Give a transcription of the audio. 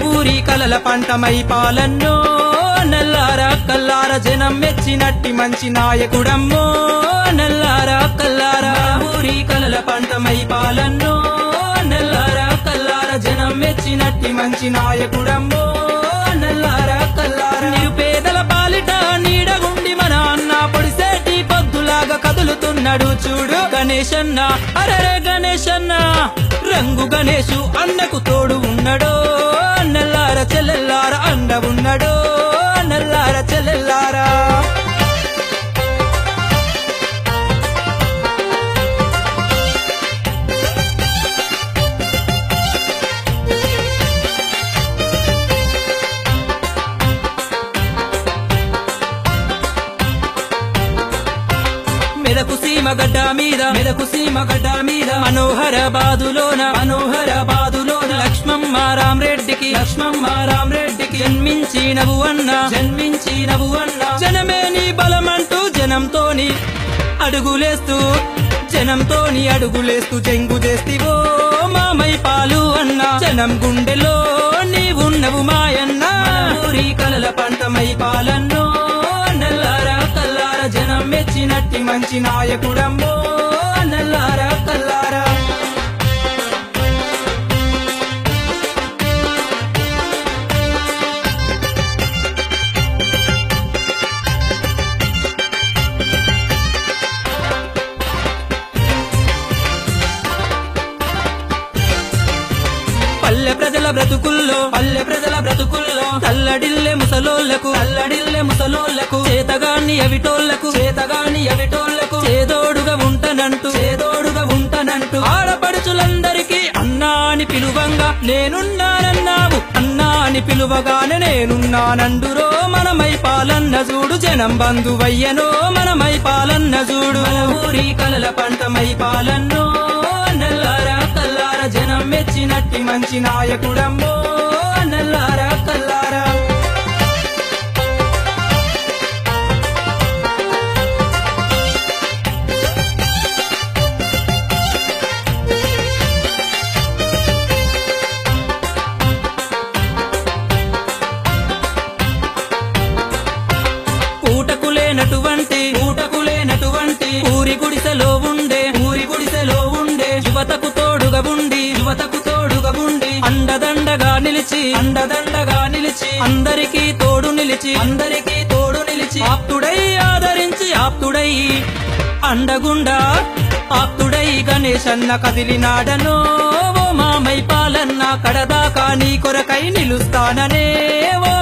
ఊరి కలల పంటమై పాలన్నో నల్లారా కల్లార జనం మెచ్చినట్టి మంచి నాయకుడమ్మో నల్లారా కల్లారా ఊరి కలల పంటమై పాలన్నో నల్లారా కల్లార జనం మెచ్చినట్టి మంచి నాయకుడమ్మో నల్లారా కల్లార నిరుపేదల పాలిట నీడగుండి మన అన్న పొడిసేటి పొద్దులాగా కదులుతున్నాడు చూడు గణేశన్న అరరే గణేశన్న రంగు గణేశు అన్నకు తోడు ఉన్నడో నల్లార చెల్లెల్లార అండ ఉన్నడో నల్లార చెల్లెల్లారా మెదకు సీమ గడ్డ మీద మనోహర బాదులోన లక్ష్మమ్మ రామరెడ్డికి జన్మించినవు అన్న జనమే నీ బలమంటూ జనంతోని అడుగులేస్తూ జంగు చేస్తివో మామై పాలు అన్న జనం గుండెలో నీవున్నవు మాయన్న ఊరి కలల పంటమై పాలన్నో నల్లారా కల్లార జనం మెచ్చినట్టి మంచి నాయకుడమ్మో నల్లారా కల్లారా పల్లె ప్రజల బ్రతుకుల్లో తల్లడిల్లే ముసలోళ్లకు చేతగాని అవిటోళ్లకు చేదోడుగా ఉంటనంటూ ఆడపడుచులందరికీ అన్నా అని పిలువంగా నేనున్నానన్నావు అన్నా అని పిలువగానే నేనున్నానండురో మనమై పాలన్న చూడు జనం బంధువయ్యనో మనమై పాలన్న చూడు ఊరి కలల పంటమై పాలన్నో నల్లారా కల్లార జనం మెచ్చినట్టి మంచి నాయకుడమ్మో నల్లారా కల్లారా పూటకులేనటువంటి ఊరి గుడిసెలో ఉండే యువతకు తోడుగా ఉండి అండదండగా నిలిచి అందరికీ తోడు నిలిచి ఆప్తుడై ఆదరించి అండగుండా గణేశన్న కదిలినాడనో ఓ మామై పాలన్న కడదాకా నీ కొరకై నిలుస్తాననే ఓ